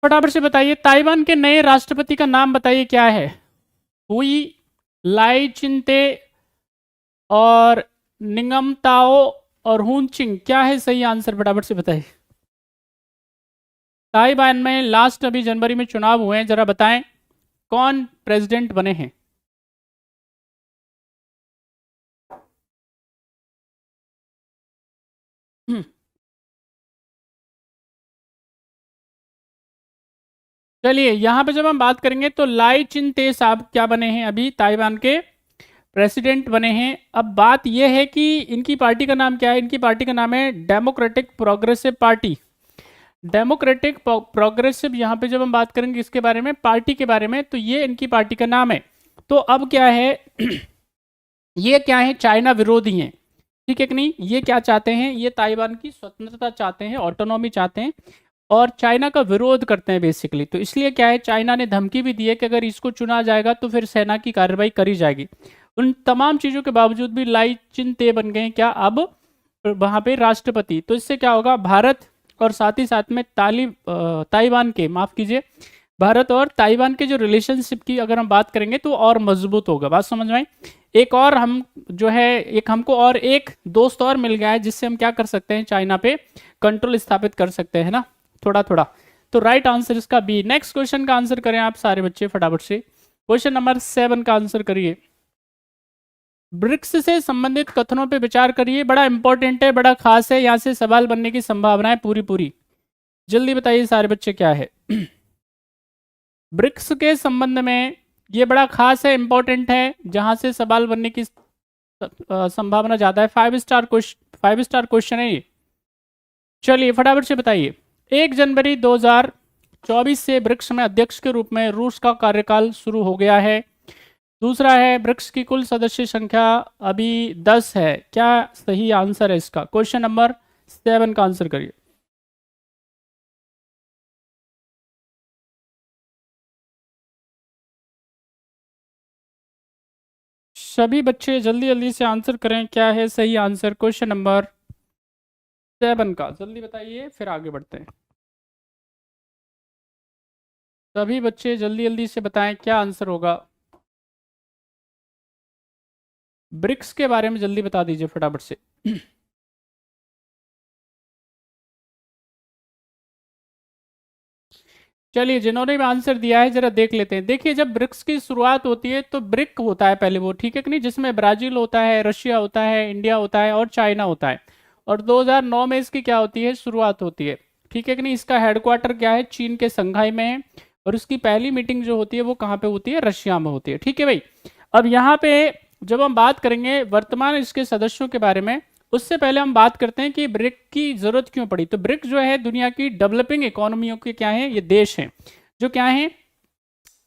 फटाफट से बताइए, ताइवान के नए राष्ट्रपति का नाम बताइए क्या है? हुई, लाई चिंते और निंगम ताओ और हुनचिंग, क्या है सही आंसर? फटाफट से बताइए। ताइवान में लास्ट अभी जनवरी में चुनाव हुए हैं, जरा बताएं कौन प्रेसिडेंट बने हैं? चलिए, यहां पे जब हम बात करेंगे तो लाई चिनते साहब क्या बने हैं? अभी ताइवान के प्रेसिडेंट बने हैं। अब बात यह है कि इनकी पार्टी का नाम क्या है? इनकी पार्टी का नाम है democratic progressive party. Democratic progressive, यहाँ पे जब हम बात करेंगे इसके बारे में, पार्टी के बारे में, तो ये इनकी पार्टी का नाम है। तो अब क्या है ये क्या है? चाइना विरोधी हैं, ठीक है कि नहीं? ये क्या चाहते हैं? ये ताइवान की स्वतंत्रता चाहते हैं, ऑटोनॉमी चाहते हैं और चाइना का विरोध करते हैं बेसिकली। तो इसलिए क्या है, चाइना ने धमकी भी दी है कि अगर इसको चुना जाएगा तो फिर सेना की कार्रवाई करी जाएगी। उन तमाम चीज़ों के बावजूद भी लाई चिनते बन गए क्या अब वहाँ पे राष्ट्रपति? तो इससे क्या होगा, भारत और साथ ही साथ में ताइवान के, माफ़ कीजिए, भारत और ताइवान के जो रिलेशनशिप की अगर हम बात करेंगे तो और मजबूत होगा। बात समझ में आई? एक और हम जो है, एक हमको और एक दोस्त और मिल गया है जिससे हम क्या कर सकते हैं, चाइना पे कंट्रोल स्थापित कर सकते हैं ना, थोड़ा थोड़ा। तो राइट आंसर इसका बी। नेक्स्ट क्वेश्चन का आंसर करें आप सारे बच्चे फटाफट से। क्वेश्चन नंबर 7 का आंसर करिए। ब्रिक्स से संबंधित कथनों पे विचार करिए, बड़ा इंपॉर्टेंट है, बड़ा खास है, यहाँ से सवाल बनने की संभावना है पूरी पूरी। जल्दी बताइए सारे बच्चे क्या है। ब्रिक्स के संबंध में ये बड़ा खास है, इंपॉर्टेंट है, जहां से सवाल बनने की संभावना ज्यादा है। 5 स्टार क्वेश्चन है ये। चलिए फटाफट से बताइए। 1 जनवरी 2024 से ब्रिक्स में अध्यक्ष के रूप में रूस का कार्यकाल शुरू हो गया है। दूसरा है, ब्रिक्स की कुल सदस्य संख्या अभी 10 है। क्या सही आंसर है इसका? क्वेश्चन नंबर 7 का आंसर करिए। सभी बच्चे जल्दी जल्दी से आंसर करें, क्या है सही आंसर क्वेश्चन नंबर 7 का? जल्दी बताइए, फिर आगे बढ़ते हैं। सभी बच्चे जल्दी जल्दी से बताएं क्या आंसर होगा। ब्रिक्स के बारे में जल्दी बता दीजिए फटाफट से। चलिए, जिन्होंने भी आंसर दिया है जरा देख लेते हैं। देखिए, जब ब्रिक्स की शुरुआत होती है तो ब्रिक होता है पहले, वो ठीक है कि नहीं, जिसमें ब्राजील होता है, रशिया होता है, इंडिया होता है और चाइना होता है। और 2009 में इसकी क्या होती है, शुरुआत होती है, ठीक है कि नहीं। इसका हेडक्वार्टर क्या है, चीन के संघाई में है। और इसकी पहली मीटिंग जो होती है वो कहाँ पे होती है, रशिया में होती है, ठीक है भाई। अब यहाँ पे जब हम बात करेंगे वर्तमान इसके सदस्यों के बारे में, उससे पहले हम बात करते हैं कि ब्रिक की जरूरत क्यों पड़ी। तो ब्रिक जो है दुनिया की डेवलपिंग इकोनॉमियों के क्या है, ये देश हैं जो क्या है,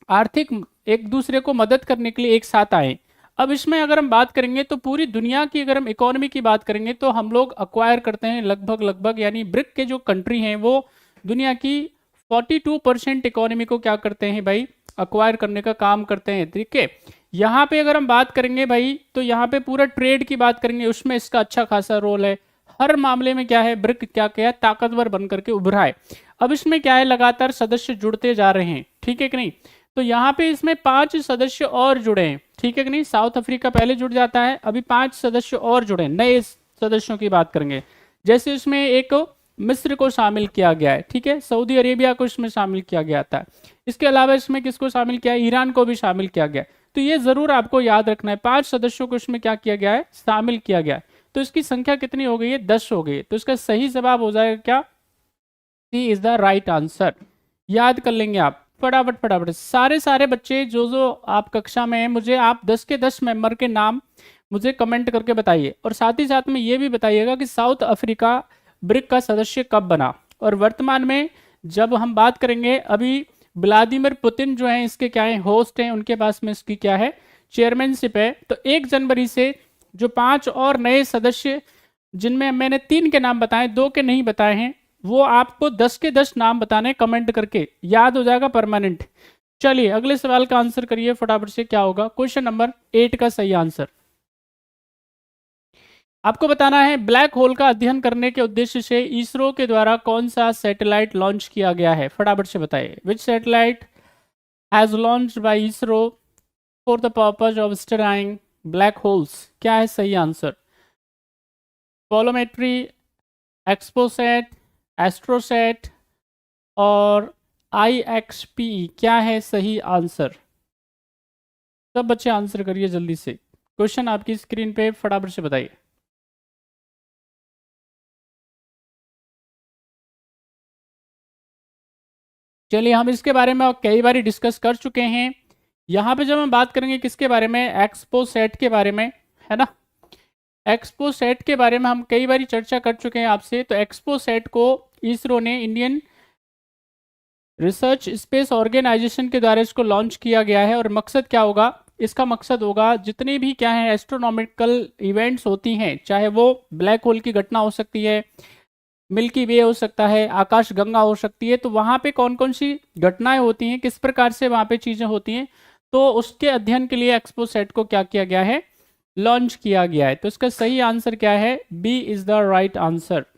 आर्थिक एक दूसरे को मदद करने के लिए एक साथ आए। अब इसमें अगर हम बात करेंगे तो पूरी दुनिया की अगर हम इकोनॉमी की बात करेंगे तो हम लोग अक्वायर करते हैं लगभग लगभग, यानी ब्रिक के जो कंट्री हैं वो दुनिया की 42% इकोनॉमी को क्या करते हैं भाई, अक्वायर करने का काम करते हैं, ठीक है। यहाँ पे अगर हम बात करेंगे भाई तो यहाँ पे पूरा ट्रेड की बात करेंगे, उसमें इसका अच्छा खासा रोल है। हर मामले में क्या है, ब्रिक क्या क्या ताकतवर बन करके उभरा है। अब इसमें क्या है, लगातार सदस्य जुड़ते जा रहे हैं, ठीक है कि नहीं। तो यहाँ पे इसमें 5 सदस्य और जुड़े हैं, ठीक है कि नहीं। साउथ अफ्रीका पहले जुड़ जाता है, अभी 5 सदस्य और जुड़े हैं, नए सदस्यों की बात करेंगे। जैसे इसमें एक मिस्र को शामिल किया गया है, ठीक है, सऊदी अरेबिया को इसमें शामिल किया गया था। इसके अलावा इसमें किसको शामिल किया है, ईरान को भी शामिल किया गया है। तो ये जरूर आपको याद रखना है, 5 सदस्यों को इसमें क्या किया गया है, शामिल किया गया है। तो इसकी संख्या कितनी हो गई है, 10 हो गई है। तो इसका सही जवाब हो जाएगा क्या, सी इज द राइट आंसर। याद कर लेंगे आप फटाफट फटाफट। सारे बच्चे जो जो आप कक्षा में हैं, मुझे आप 10 के 10 मेंबर के नाम मुझे कमेंट करके बताइए। और साथ ही साथ में ये भी बताइएगा कि साउथ अफ्रीका ब्रिक का सदस्य कब बना। और वर्तमान में जब हम बात करेंगे, अभी व्लादिमीर पुतिन जो है इसके क्या है, होस्ट हैं, उनके पास में इसकी क्या है, चेयरमैनशिप है। तो 1 जनवरी से जो 5 और नए सदस्य, जिनमें मैंने 3 के नाम बताए, 2 के नहीं बताए हैं, वो आपको 10 के 10 नाम बताने कमेंट करके, याद हो जाएगा परमानेंट। चलिए अगले सवाल का आंसर करिए फटाफट से, क्या होगा क्वेश्चन नंबर 8 का सही आंसर। आपको बताना है ब्लैक होल का अध्ययन करने के उद्देश्य से इसरो के द्वारा कौन सा सैटेलाइट लॉन्च किया गया है, फटाफट से बताइए। Which satellite has launched by ISRO for the purpose of studying black holes? क्या है सही आंसर? पोलोमेट्री, एक्सपोसैट, एस्ट्रोसैट और IXP? क्या है सही आंसर? सब बच्चे आंसर करिए जल्दी से। क्वेश्चन आपकी स्क्रीन पे, फटाफट से बताइए। चलिए, हम इसके बारे में कई बार डिस्कस कर चुके हैं। यहाँ पे जब हम बात करेंगे किसके बारे में, एक्सपोसैट के बारे में, है ना। एक्सपोसैट के बारे में हम कई बार चर्चा कर चुके हैं आपसे। तो एक्सपोसैट को इसरो ने, इंडियन रिसर्च स्पेस ऑर्गेनाइजेशन के द्वारा इसको लॉन्च किया गया है। और मकसद क्या होगा? इसका मकसद होगा जितने भी क्या है एस्ट्रोनॉमिकल इवेंट्स होती हैं, चाहे वो ब्लैक होल की घटना हो सकती है, मिल्की वे हो सकता है, आकाश गंगा हो सकती है, तो वहाँ पे कौन कौन सी घटनाएं होती हैं, किस प्रकार से वहाँ पे चीज़ें होती हैं, तो उसके अध्ययन के लिए एक्सपोसैट को क्या किया गया है, लॉन्च किया गया है। तो इसका सही आंसर क्या है? B is the right answer.